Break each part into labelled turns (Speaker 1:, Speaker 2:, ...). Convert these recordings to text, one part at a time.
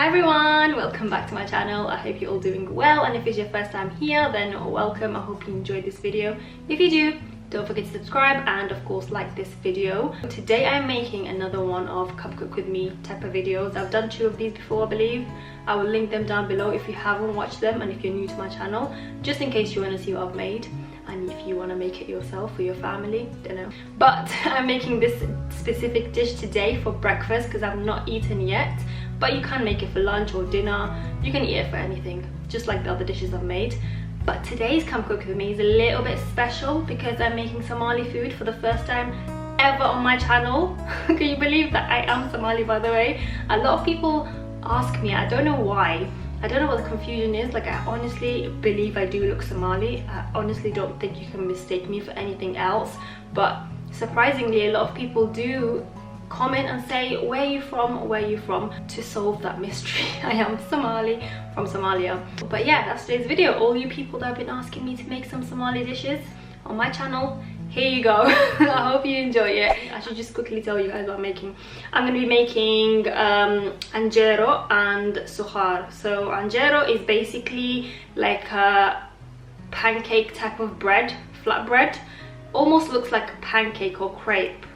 Speaker 1: everyone, welcome back to my channel. I hope you're all doing well, and if it's your first time here, then welcome. I hope you enjoyed this video. If you do, don't forget to subscribe and of course like this video. Today I'm making another one of come cook with me type of videos. I've done 2 of these before, I believe. I will link them down below if you haven't watched them, and if you're new to my channel, just in case you want to see what I've made, and if you want to make it yourself for your family, don't know. But I'm making this specific dish today for breakfast because I've not eaten yet. But you can make it for lunch or dinner. You can eat it for anything, just like the other dishes I've made. But today's come cook with me is a little bit special because I'm making Somali food for the first time ever on my channel. Can you believe that I am Somali, by the way? A lot of people ask me, I don't know why. I don't know what the confusion is. Like, I honestly believe I do look Somali. I honestly don't think you can mistake me for anything else. But surprisingly, a lot of people do comment and say, where are you from, where are you from, to solve that mystery. I am Somali, from Somalia. But yeah, that's today's video. All you people that have been asking me to make some Somali dishes on my channel, here you go. I hope you enjoy it. I should just quickly tell you guys what I'm making. I'm going to be making Canjero and Suqaar. So Canjero is basically like a pancake type of bread, flat bread. Almost looks like a pancake or crepe,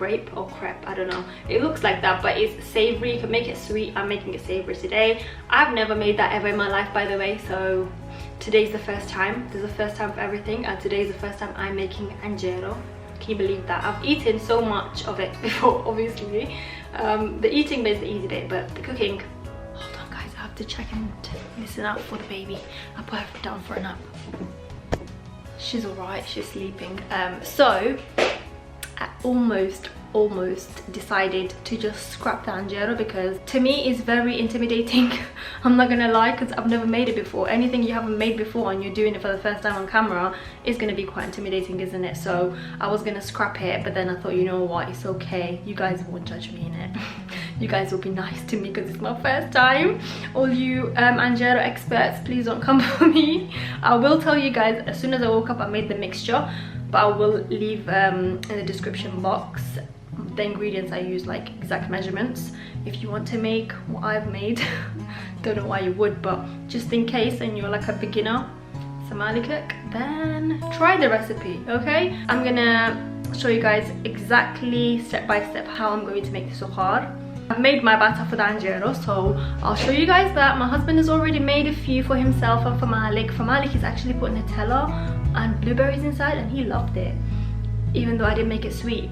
Speaker 1: I don't know. It looks like that, but it's savory. You can make it sweet. I'm making it savory today. I've never made that ever in my life, by the way, so today's the first time. There's a first time for everything, and today's the first time I'm making Canjero. Can you believe that? I've eaten so much of it before, obviously. The eating bit is the easy bit, but the cooking, hold on guys, I have to check and listen out for the baby. I put her down for a nap. She's alright, she's sleeping. So I almost decided to just scrap the Canjero because to me it's very intimidating. I'm not gonna lie, because I've never made it before. Anything you haven't made before and you're doing it for the first time on camera is gonna be quite intimidating, isn't it? So I was gonna scrap it, but then I thought, you know what, it's okay, you guys won't judge me in it. You guys will be nice to me because it's my first time. All you Canjero experts, please don't come for me. I will tell you guys, as soon as I woke up I made the mixture, but I will leave in the description box the ingredients I use, like exact measurements, if you want to make what I've made. Don't know why you would, but just in case and you're like a beginner Somali cook, then try the recipe, okay? I'm gonna show you guys exactly step by step how I'm going to make the Suqaar. I've made my batter for the Canjero, so I'll show you guys that. My husband has already made a few for himself and for Malik. For Malik, he's actually put Nutella and blueberries inside, and he loved it, even though I didn't make it sweet.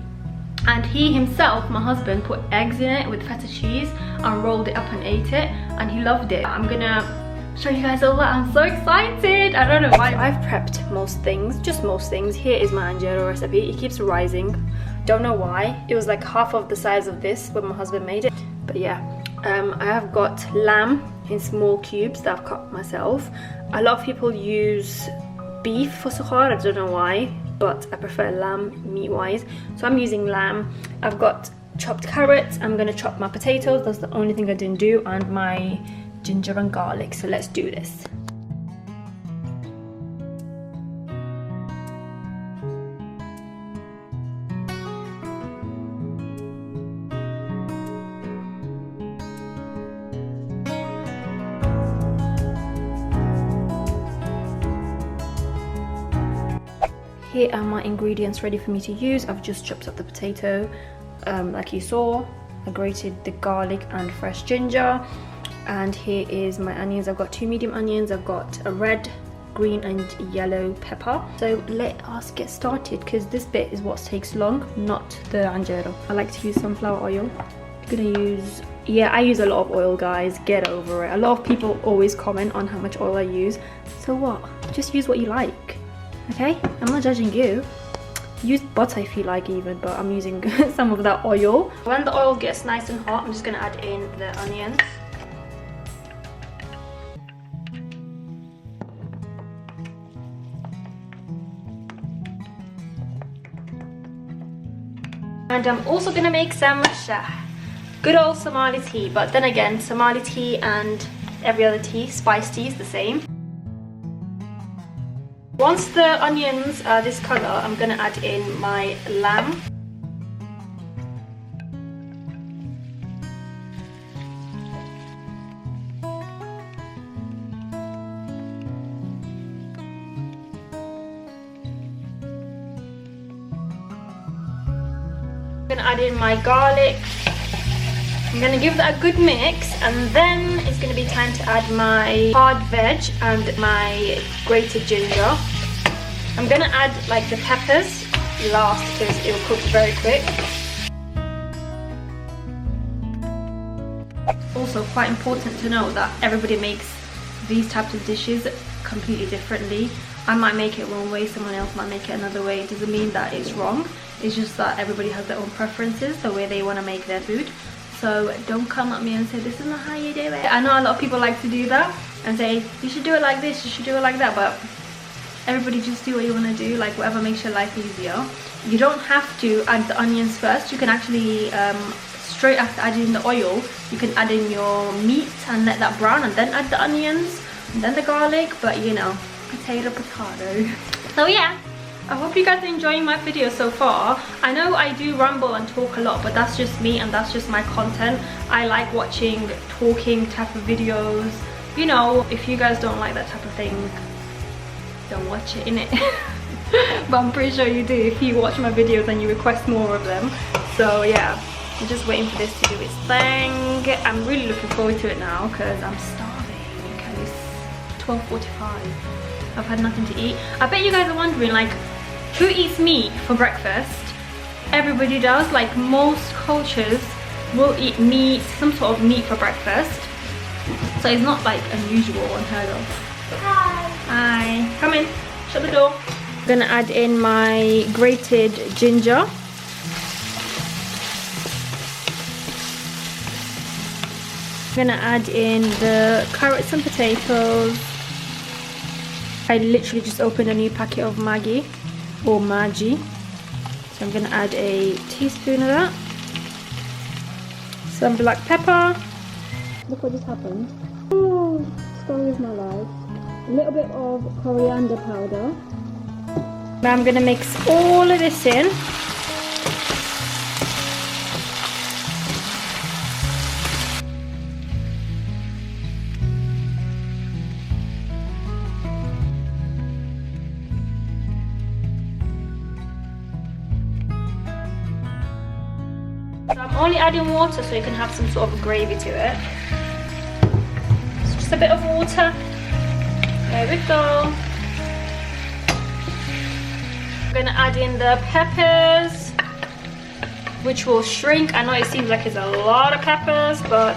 Speaker 1: And he himself, my husband, put eggs in it with feta cheese and rolled it up and ate it, and he loved it. I'm gonna show you guys all that. I'm so excited. I don't know why. I've prepped most things, just most things. Here is my Canjero recipe. It keeps rising. Don't know why. It was like half of the size of this when my husband made it. But yeah, I have got lamb in small cubes that I've cut myself. A lot of people use beef for Suqaar. I don't know why, but I prefer lamb meat wise, so I'm using lamb. I've got chopped carrots. I'm gonna chop my potatoes, that's the only thing I didn't do, and my ginger and garlic. So let's do this. Here are my ingredients ready for me to use. I've just chopped up the potato like you saw. I grated the garlic and fresh ginger. And here is my onions. I've got 2 medium onions. I've got a red, green and yellow pepper. So let us get started, because this bit is what takes long, not the Canjero. I like to use sunflower oil. I'm gonna use, yeah, I use a lot of oil, guys. Get over it. A lot of people always comment on how much oil I use. So what? Just use what you like. Okay, I'm not judging you. Use butter if you like even, but I'm using some of that oil. When the oil gets nice and hot, I'm just gonna add in the onions. And I'm also gonna make some good old Somali tea, but then again, Somali tea and every other tea, spice tea, is the same. Once the onions are this color, I'm gonna add in my lamb. I'm gonna add in my garlic. I'm gonna give that a good mix, and then it's gonna be time to add my hard veg and my grated ginger. I'm gonna add like the peppers last because it will cook very quick. Also quite important to know that everybody makes these types of dishes completely differently. I might make it one way, someone else might make it another way. It doesn't mean that it's wrong. It's just that everybody has their own preferences, the way they want to make their food. So don't come at me and say this is not how you do it. I know a lot of people like to do that and say you should do it like this, you should do it like that, but everybody just do what you want to do, like whatever makes your life easier. You don't have to add the onions first. You can actually straight after adding the oil, you can add in your meat and let that brown, and then add the onions and then the garlic. But you know, potato. So yeah, I hope you guys are enjoying my video so far. I know I do ramble and talk a lot, but that's just me and that's just my content. I like watching talking type of videos. You know, if you guys don't like that type of thing, don't watch it, innit? But I'm pretty sure you do if you watch my videos and you request more of them. So yeah, I'm just waiting for this to do its thing. I'm really looking forward to it now because I'm starving and it's 12:45. I've had nothing to eat. I bet you guys are wondering, like, who eats meat for breakfast? Everybody does. Like, most cultures will eat meat, some sort of meat for breakfast. So it's not like unusual, unheard of. Hi. Hi. Come in. Shut the door. I'm gonna add in my grated ginger. I'm gonna add in the carrots and potatoes. I literally just opened a new packet of Maggi or Maggi, so I'm gonna add a teaspoon of that. Some black pepper. Look what just happened. Oh, story of my life. A little bit of coriander powder. Now I'm gonna mix all of this in. So I'm only adding water so you can have some sort of gravy to it. So just a bit of water. There we go. I'm gonna add in the peppers, which will shrink. I know it seems like it's a lot of peppers, but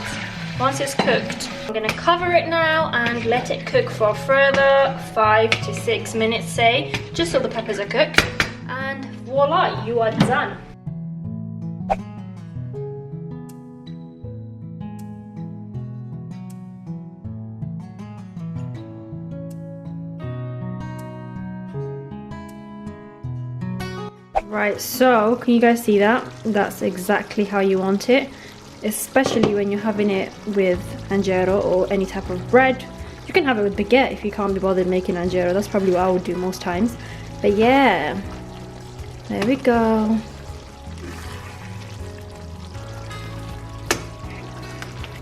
Speaker 1: once it's cooked, I'm gonna cover it now and let it cook for a further 5 to 6 minutes, say, just so the peppers are cooked. And voila, you are done. Right, so can you guys see that? That's exactly how you want it, especially when you're having it with Canjero or any type of bread. You can have it with baguette if you can't be bothered making Canjero. That's probably what I would do most times. But yeah, there we go.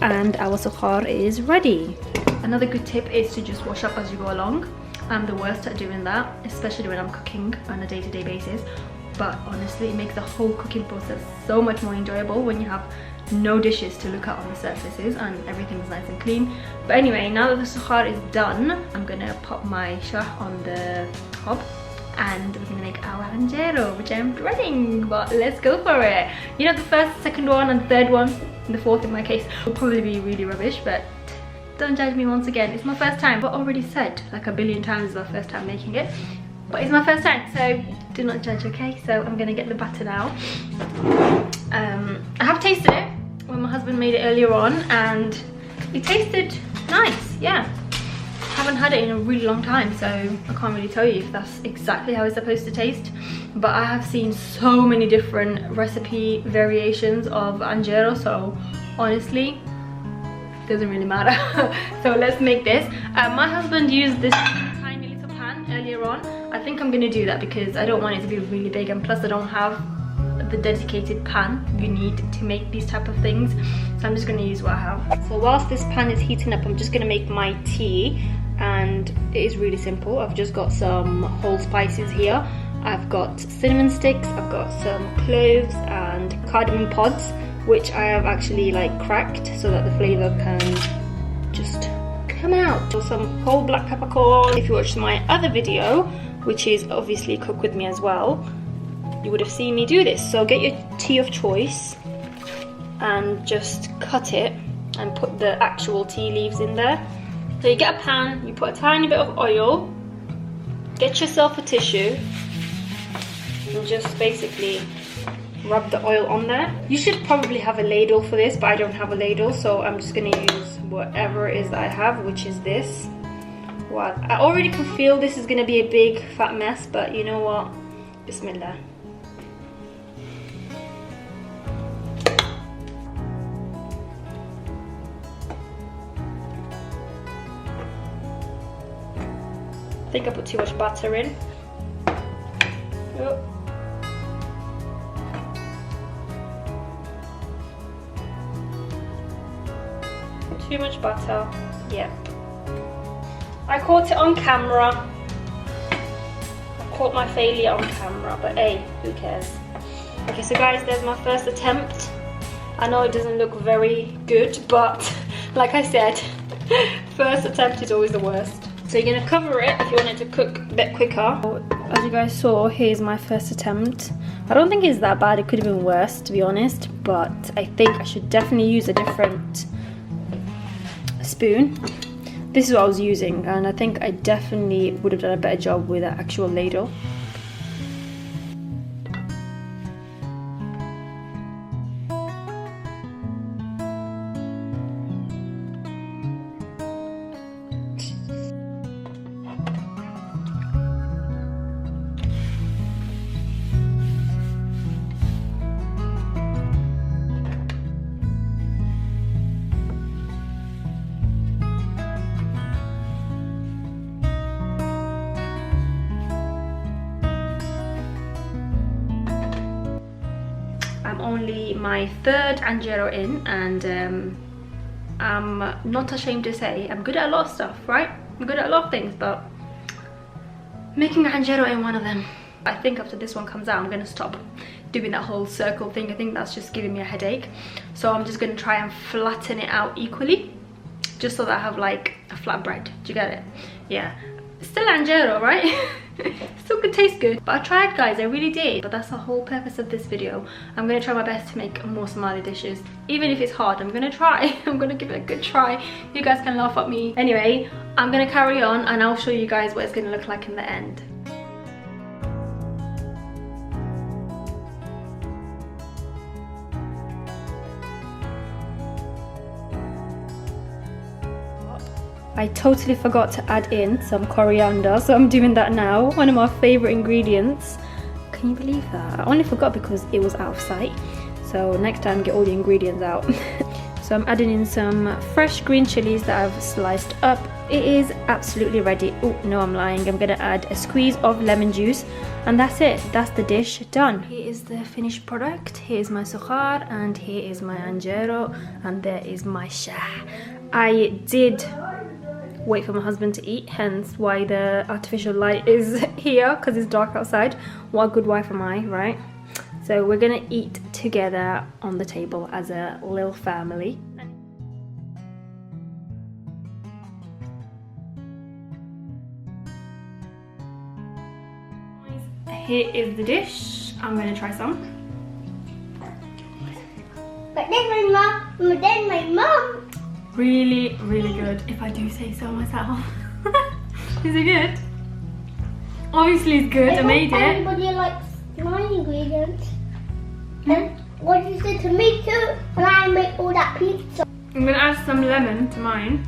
Speaker 1: And our suqaar is ready. Another good tip is to just wash up as you go along. I'm the worst at doing that, especially when I'm cooking on a day-to-day basis. But honestly, it makes the whole cooking process so much more enjoyable when you have no dishes to look at on the surfaces and everything's nice and clean. But anyway, now that the suqaar is done, I'm gonna pop my shah on the hob and we're gonna make our Canjero, which I'm dreading, but let's go for it. You know, the first, second one and the third one, and the fourth in my case, will probably be really rubbish, but don't judge me once again. It's my first time. I've already said like a billion times it's my first time making it, but it's my first time, so do not judge, okay? So I'm gonna get the batter now. I have tasted it when my husband made it earlier on and it tasted nice, yeah. Haven't had it in a really long time, so I can't really tell you if that's exactly how it's supposed to taste, but I have seen so many different recipe variations of Canjero, so honestly doesn't really matter. So let's make this. My husband used this tiny little pan earlier on. I think I'm gonna do that because I don't want it to be really big, and plus I don't have the dedicated pan you need to make these type of things, so I'm just gonna use what I have. So whilst this pan is heating up, I'm just gonna make my tea, and it is really simple. I've just got some whole spices here. I've got cinnamon sticks, I've got some cloves and cardamom pods, which I have actually like cracked so that the flavour can just come out. Some whole black peppercorn. If you watched my other video, which is obviously Cook With Me as well, you would have seen me do this. So get your tea of choice and just cut it and put the actual tea leaves in there. So you get a pan, you put a tiny bit of oil, get yourself a tissue and just basically rub the oil on there. You should probably have a ladle for this, but I don't have a ladle, so I'm just going to use whatever it is that I have, which is this. Well, I already can feel this is going to be a big fat mess, but you know what? Bismillah. I think I put too much butter in. Oh. Too much butter. Yep. I caught it on camera. I caught my failure on camera, but hey, who cares? Okay, so guys, there's my first attempt. I know it doesn't look very good, but like I said, first attempt is always the worst. So you're gonna cover it if you want it to cook a bit quicker. As you guys saw, here's my first attempt. I don't think it's that bad. It could have been worse, to be honest, but I think I should definitely use a different spoon. This is what I was using, and I think I definitely would have done a better job with an actual ladle. I'm only my third Canjero in, and I'm not ashamed to say I'm good at a lot of stuff, right? I'm good at a lot of things, but making a Canjero ain't one of them. I think after this one comes out, I'm gonna stop doing that whole circle thing. I think that's just giving me a headache. So I'm just gonna try and flatten it out equally, just so that I have like a flat bread. Do you get it? Yeah. Still Canjero, right? Still could taste good. But I tried, guys, I really did. But that's the whole purpose of this video. I'm gonna try my best to make more Somali dishes. Even if it's hard, I'm gonna try. I'm gonna give it a good try. You guys can laugh at me. Anyway, I'm gonna carry on and I'll show you guys what it's gonna look like in the end. I totally forgot to add in some coriander, so I'm doing that now. One of my favorite ingredients. Can you believe that? I only forgot because it was out of sight. So next time, get all the ingredients out. So I'm adding in some fresh green chilies that I've sliced up. It is absolutely ready. Oh no, I'm lying. I'm gonna add a squeeze of lemon juice, and that's it. That's the dish done. Here is the finished product. Here's my suqaar, and here is my Canjero, and there is my shah. I did wait for my husband to eat, hence why the artificial light is here, because it's dark outside. What a good wife am I, right? So we're gonna eat together on the table as a little family. Here is the dish. I'm gonna try some.
Speaker 2: But then my mom.
Speaker 1: Really, really good, if I do say so myself. Is it good? Obviously it's good. I made it.
Speaker 2: Everybody likes my ingredients. And what you said to me too when I make all that pizza.
Speaker 1: I'm gonna add some lemon to mine.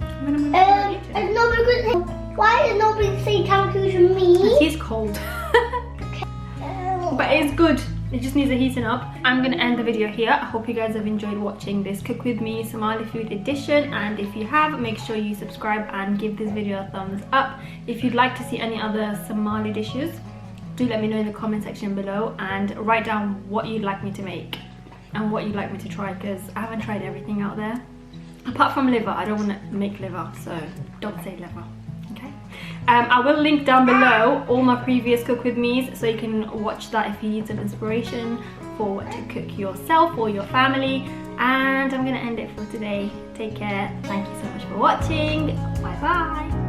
Speaker 2: And nobody, why is nobody saying thank you to me?
Speaker 1: It's cold. But it's good. It just needs a heating up. I'm gonna end the video here. I hope you guys have enjoyed watching this Cook With Me Somali food edition, and if you have, make sure you subscribe and give this video a thumbs up. If you'd like to see any other Somali dishes, do let me know in the comment section below, and write down what you'd like me to make and what you'd like me to try, because I haven't tried everything out there. Apart from liver, I don't want to make liver, so don't say liver, okay? I will link down below all my previous cook with me's, so you can watch that if you need some inspiration for what to cook yourself or your family. And I'm gonna end it for today. Take care. Thank you so much for watching. Bye bye.